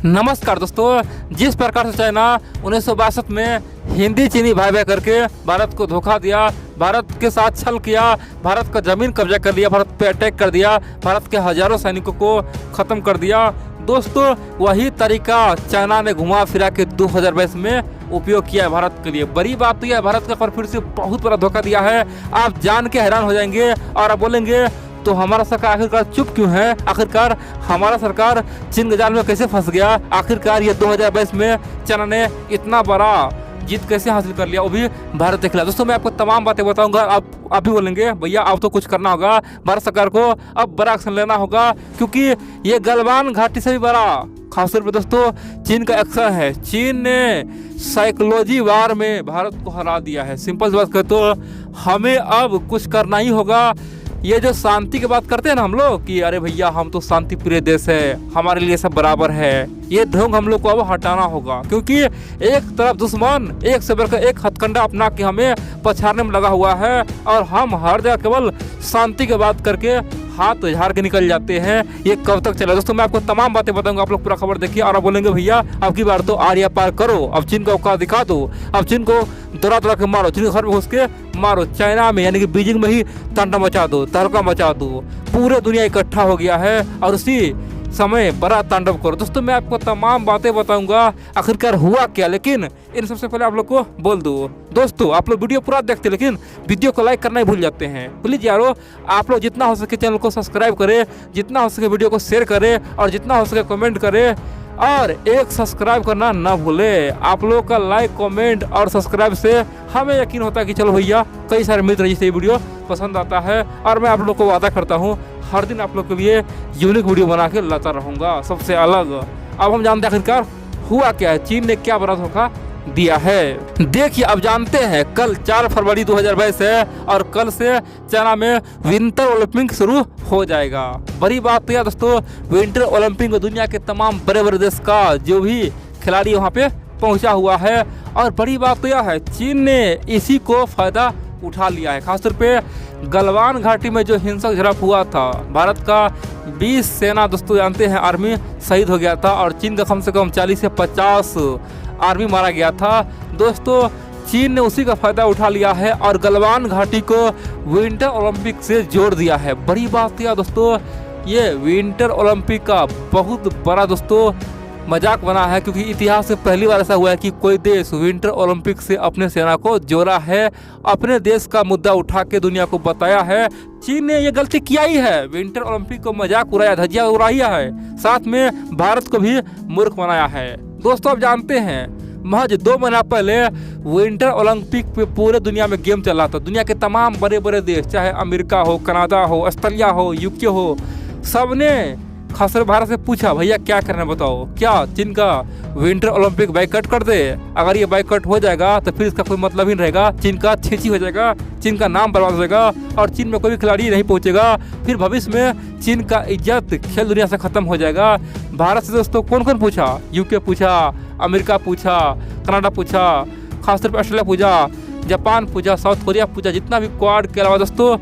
नमस्कार दोस्तों, जिस प्रकार से चाइना 1962 में हिंदी चीनी भाई भाई करके भारत को धोखा दिया, भारत के साथ छल किया, भारत का जमीन कब्जा कर लिया, भारत पे अटैक कर दिया, भारत के हजारों सैनिकों को ख़त्म कर दिया। दोस्तों वही तरीका चाइना ने घुमा फिरा के 2022 में उपयोग किया है भारत के लिए। बड़ी बात तो यह भारत का फिर से बहुत बड़ा धोखा दिया है। आप जान के हैरान हो जाएंगे और आप बोलेंगे तो हमारा सरकार आखिरकार चुप क्यों है, आखिरकार हमारा सरकार चीन के जाल में कैसे फंस गया, आखिरकार ये 2022 में चाइना ने इतना बड़ा जीत कैसे हासिल कर लिया, वो भी भारत के खिलाफ। दोस्तों मैं आपको तमाम बातें बताऊंगा। आप भी बोलेंगे भैया अब तो कुछ करना होगा, भारत सरकार को अब बड़ा एक्शन लेना होगा, क्योंकि ये गलवान घाटी से भी बड़ा खासतौर पर दोस्तों चीन का एक्शन है। चीन ने साइकोलॉजी वार में भारत को हरा दिया है। सिंपल सी बात करें तो हमें अब कुछ करना ही होगा। ये जो शांति की बात करते हैं ना हम लोग कि अरे भैया हम तो शांति प्रिय देश है, हमारे लिए सब बराबर है, ये ढोंग हम लोग को अब हटाना होगा, क्योंकि एक तरफ दुश्मन एक से बढ़कर एक हथकंडा अपना के हमें पछाड़ने में लगा हुआ है और हम हर जगह केवल शांति की बात करके हाथ झाड़ के निकल जाते हैं। ये कब तक चला दोस्तों, मैं आपको तमाम बातें बताऊंगा, आप लोग पूरा खबर देखिए। और आप बोलेंगे भैया अब की बार तो आर्या पार करो, अब चीन का औकात दिखा दो, अब चीन को दौड़ा दौड़ा के मारो, चीन के घर में घुस के मारो, चाइना में यानी कि बीजिंग में ही तांडव मचा दो, तहलका मचा दो। पूरे दुनिया इकट्ठा हो गया है और उसी समय बड़ा तांडव करो। दोस्तों मैं आपको तमाम बातें बताऊंगा आखिरकार हुआ क्या, लेकिन इन सबसे पहले आप लोग को बोल दूं दोस्तों, आप लोग वीडियो पूरा देखते लेकिन वीडियो को लाइक करना ही भूल जाते हैं। प्लीज यारो आप लोग जितना हो सके चैनल को सब्सक्राइब करें, जितना हो सके वीडियो को शेयर करें और जितना हो सके कमेंट करें और एक सब्सक्राइब करना ना भूले। आप लोगों का लाइक कमेंट और सब्सक्राइब से हमें यकीन होता है कि चलो भैया कई सारे मित्र जिसे ये वीडियो पसंद आता है और मैं आप लोग को वादा करता हूँ हर दिन आप लोग के लिए यूनिक वीडियो बना के लाता रहूँगा सबसे अलग। अब हम जानते हैं आखिरकार हुआ क्या है, चीन ने क्या बड़ा धोखा दिया है। देखिए अब जानते हैं कल 4 फरवरी 2022 है और कल से चाइना में विंटर ओलंपिक शुरू हो जाएगा। बड़ी बात तो यह दोस्तों विंटर ओलंपिक में दुनिया के तमाम बड़े बड़े देश का जो भी खिलाड़ी वहाँ पे पहुँचा हुआ है और बड़ी बात तो यह है चीन ने इसी को फायदा उठा लिया है। खासतौर पे गलवान घाटी में जो हिंसक झड़प हुआ था, भारत का 20 सेना दोस्तों जानते हैं आर्मी शहीद हो गया था और चीन का कम से कम 40 से 50 आर्मी मारा गया था। दोस्तों चीन ने उसी का फायदा उठा लिया है और गलवान घाटी को विंटर ओलंपिक से जोड़ दिया है। बड़ी बात यह दोस्तों ये विंटर ओलंपिक का बहुत बड़ा दोस्तों मजाक बना है, क्योंकि इतिहास में पहली बार ऐसा हुआ है कि कोई देश विंटर ओलंपिक से अपने सेना को जोड़ा है, अपने देश का मुद्दा उठा के दुनिया को बताया है। चीन ने ये गलती किया ही है, विंटर ओलंपिक को मजाक उड़ाया, धज्जियां उड़ाया है, साथ में भारत को भी मूर्ख बनाया है। दोस्तों आप जानते हैं महज 2 महीना पहले विंटर ओलंपिक पे पूरे दुनिया में गेम चल रहा था। दुनिया के तमाम बड़े बड़े देश चाहे अमेरिका हो, कनाडा हो, ऑस्ट्रेलिया हो, यूके हो, सबने खासकर भारत से पूछा भैया क्या करना बताओ, क्या चीन का विंटर ओलंपिक बाइकआउट कर दे? अगर ये बाइकआउट हो जाएगा तो फिर इसका कोई मतलब ही नहीं रहेगा, चीन का छीछी हो जाएगा, चीन का नाम बर्बाद हो जाएगा और चीन में कोई भी खिलाड़ी नहीं पहुंचेगा, फिर भविष्य में चीन का इज्जत खेल दुनिया से खत्म हो जाएगा। भारत से दोस्तों कौन कौन पूछा? यूके पूछा, अमेरिका पूछा, कनाडा पूछा, खासतौर पर ऑस्ट्रेलिया पूछा, जापान पूछा, साउथ कोरिया पूछा, जितना भी क्वाड के अलावा दोस्तों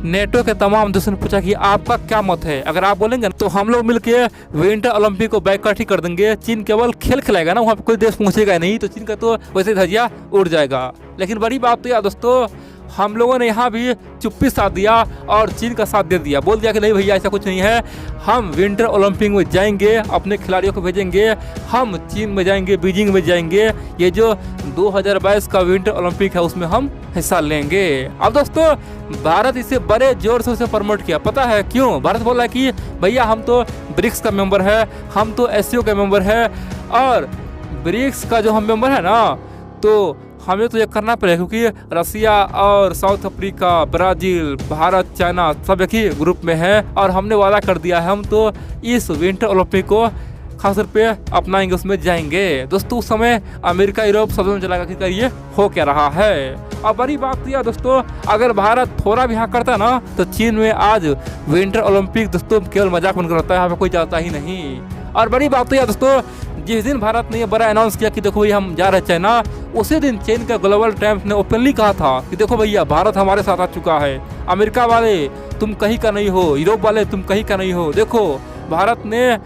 नेटो के तमाम देशों ने पूछा कि आपका क्या मत है। अगर आप बोलेंगे तो हम लोग मिलके विंटर ओलंपिक को बाइकआउट ही कर देंगे, चीन केवल खेल खिलाएगा ना, वहाँ पे कोई देश पहुँचेगा नहीं, तो चीन का तो वैसे धजिया उड़ जाएगा। लेकिन बड़ी बात तो यार दोस्तों हम लोगों ने यहाँ भी चुप्पी साथ दिया और चीन का साथ दे दिया, बोल दिया कि नहीं भैया ऐसा कुछ नहीं है, हम विंटर ओलंपिक में जाएंगे, अपने खिलाड़ियों को भेजेंगे, हम चीन में जाएंगे, बीजिंग में जाएंगे, ये जो 2022 का विंटर ओलंपिक है उसमें हम हिस्सा लेंगे। अब दोस्तों भारत इसे बड़े जोर से उसे प्रमोट किया, पता है क्यों? भारत बोला कि भैया हम तो ब्रिक्स का मेंबर है, हम तो एससीओ का मेंबर है और ब्रिक्स का जो हम मेंबर है ना तो हमें तो ये करना पड़ेगा, क्योंकि रसिया और south Africa, Brazil, Bharat, China सब एक ही ग्रुप में है और हमने वादा कर दिया है हम तो इस विंटर ओलंपिक को खासतौर पे अपनाएंगे, उसमें जाएंगे। दोस्तों उस समय अमेरिका, यूरोप सब में चला कि ये हो क्या रहा है। अब बड़ी बात यह दोस्तों अगर भारत थोड़ा भी हाँ करता ना तो चीन में आज विंटर ओलंपिक दोस्तों केवल मजाक बनकर रहता है, यहाँ पे कोई जाता ही नहीं। और बड़ी बात तो यह दोस्तों जिस दिन भारत ने ये बड़ा अनाउंस किया कि देखो भैया हम जा रहे हैं चाइना, उसी दिन चीन का ग्लोबल टाइम्स ने ओपनली कहा था कि देखो भैया भारत हमारे साथ आ चुका है, अमेरिका वाले तुम कहीं का नहीं हो, यूरोप वाले तुम कहीं का नहीं हो, देखो भारत ने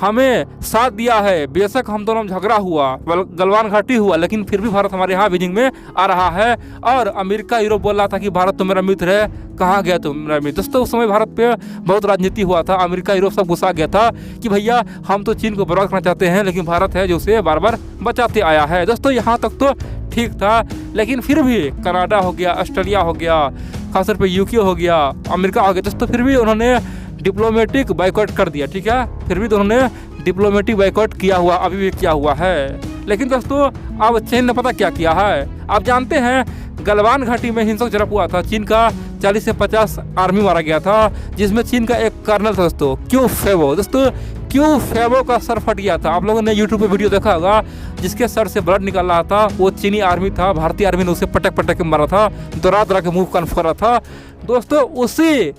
हमें साथ दिया है। बेशक हम दोनों में झगड़ा हुआ, गलवान घाटी हुआ, लेकिन फिर भी भारत हमारे यहाँ बीजिंग में आ रहा है। और अमेरिका यूरोप बोल रहा था कि भारत तो मेरा मित्र है, कहाँ गया तो मेरा मित्र। दोस्तों उस समय भारत पे बहुत राजनीति हुआ था, अमेरिका यूरोप सब गुस्सा गया था कि भैया हम तो चीन को बर्बाद करना चाहते हैं, लेकिन भारत है जो उसे बार बार बचाते आया है। दोस्तों यहाँ तक तो ठीक था, लेकिन फिर भी कनाडा हो गया, ऑस्ट्रेलिया हो गया, खासतौर पे यूके हो गया, अमेरिका हो गया, दोस्तों फिर भी उन्होंने डिप्लोमेटिक बाइकआउट कर दिया। ठीक है, फिर भी उन्होंने डिप्लोमेटिक बाइकआउट किया हुआ, अभी भी किया हुआ है। लेकिन दोस्तों अब चीन ने पता क्या किया है, आप जानते हैं गलवान घाटी में हिंसक झड़प हुआ था, चीन का 40 से 50 आर्मी मारा गया था, जिसमें चीन का एक कर्नल था दोस्तों, क्यू फेबो। दोस्तों क्यू फेबो का सर फट गया था, आप लोगों ने यूट्यूब पे वीडियो देखा होगा, जिसके सर से ब्लड निकल रहा था, वो चीनी आर्मी था। भारतीय आर्मी ने उसे पटक पटक के मारा था, दौरा दौरा के मुंह कन्फ कर रहा था। दोस्तों उसी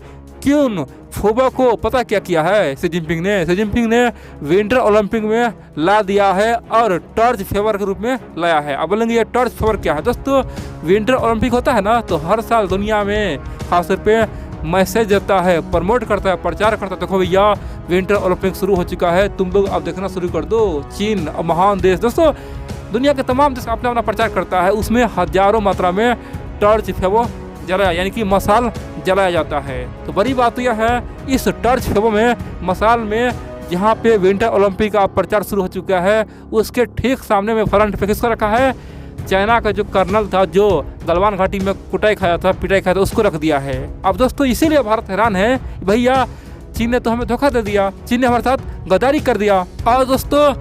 क्यून फेबो को पता क्या किया है शी जिनपिंग ने विंटर ओलंपिक में ला दिया है और टॉर्च फेवर के रूप में लाया है। अब बोलेंगे ये टॉर्च फेवर क्या है। दोस्तों विंटर ओलंपिक होता है ना, तो हर साल दुनिया में खासतौर पे मैसेज देता है, प्रमोट करता है, प्रचार करता है, देखो भैया विंटर ओलंपिक शुरू हो चुका है, तुम लोग अब देखना शुरू कर दो। चीन महान देश, दोस्तों दुनिया के तमाम देश अपना अपना प्रचार करता है, उसमें हजारों मात्रा में टॉर्च फेवो जलाया, यानी कि मसाल जलाया जाता है। तो बड़ी बात तो यह है, इस टॉर्च फेवो में मसाल में जहाँ पे विंटर ओलंपिक का प्रचार शुरू हो चुका है, उसके ठीक सामने में फ्रंट पे किसको रखा है, चाइना का जो कर्नल था, जो गलवान घाटी में पिटाई खाया था, उसको रख दिया है। अब दोस्तों इसीलिए भारत हैरान है, भैया चीन ने तो हमें धोखा दे दिया, चीन ने हमारे साथ गद्दारी कर दिया। और दोस्तों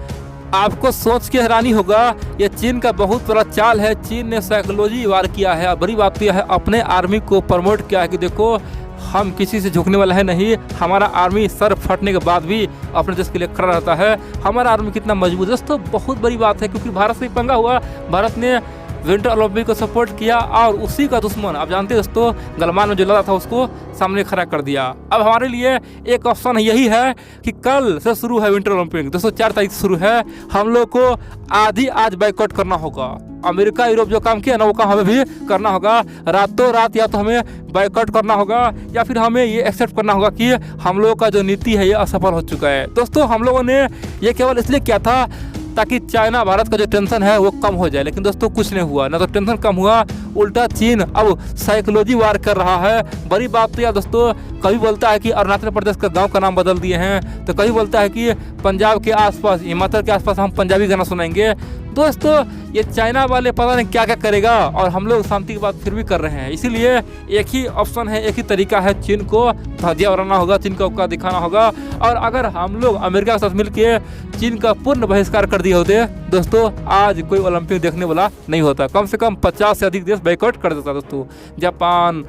आपको सोच के हैरानी होगा, ये चीन का बहुत बड़ा चाल है, चीन ने साइकोलॉजी वार किया है। बड़ी बात तो यह है, अपने आर्मी को प्रमोट किया है कि देखो हम किसी से झुकने वाला है नहीं, हमारा आर्मी सर फटने के बाद भी अपने देश के लिए खड़ा रहता है, हमारा आर्मी कितना मजबूत है। दोस्तों बहुत बड़ी बात है, क्योंकि भारत से पंगा हुआ, भारत ने विंटर ओलंपिक को सपोर्ट किया और उसी का दुश्मन आप जानते हैं दोस्तों गलवान में जो लड़ा था उसको सामने खड़ा कर दिया। अब हमारे लिए एक ऑप्शन यही है कि कल से शुरू है विंटर ओलंपिक, दोस्तों 4 तारीख से शुरू है, हम लोग को आधी आज बाइकआउट करना होगा। अमेरिका यूरोप जो काम किया ना वो काम हमें भी करना होगा, रातों रात या तो हमें बाइकआउट करना होगा या फिर हमें ये एक्सेप्ट करना होगा कि हम लोगों का जो नीति है ये असफल हो चुका है। दोस्तों हम लोगों ने ये केवल इसलिए किया था ताकि चाइना भारत का जो टेंशन है वो कम हो जाए, लेकिन दोस्तों कुछ नहीं हुआ, ना तो टेंशन कम हुआ, उल्टा चीन अब साइकोलॉजी वार कर रहा है। बड़ी बात तो यार दोस्तों, कभी बोलता है कि अरुणाचल प्रदेश का गांव का नाम बदल दिए हैं, तो कभी बोलता है कि पंजाब के आसपास, हिमाचल के आसपास हम पंजाबी गाना सुनाएंगे। दोस्तों ये चाइना वाले पता नहीं क्या क्या करेगा, और हम लोग शांति की बात फिर भी कर रहे हैं। इसीलिए एक ही ऑप्शन है, एक ही तरीका है, चीन को धज्जियां उड़ाना होगा, चीन का औकात दिखाना होगा। और अगर हम लोग अमेरिका के साथ मिलकर चीन का पूर्ण बहिष्कार कर दिए होते दोस्तों, आज कोई ओलंपिक देखने वाला नहीं होता, कम से कम 50 से अधिक देश बाइकआउट कर देता दोस्तों, जापान,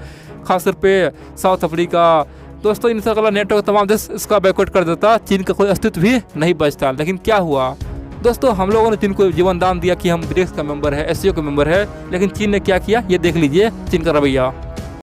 खासतौर पे साउथ अफ्रीका, दोस्तों इन सब नेटवर्क तमाम देश इसका बाइकआउट कर देता, चीन का कोई अस्तित्व भी नहीं बचता। लेकिन क्या हुआ दोस्तों, हम लोगों ने चीन को जीवन दान दिया कि हम ब्रिक्स का मेंबर है, एससीओ का मेंबर है, लेकिन चीन ने क्या किया ये देख लीजिए, चीन का रवैया।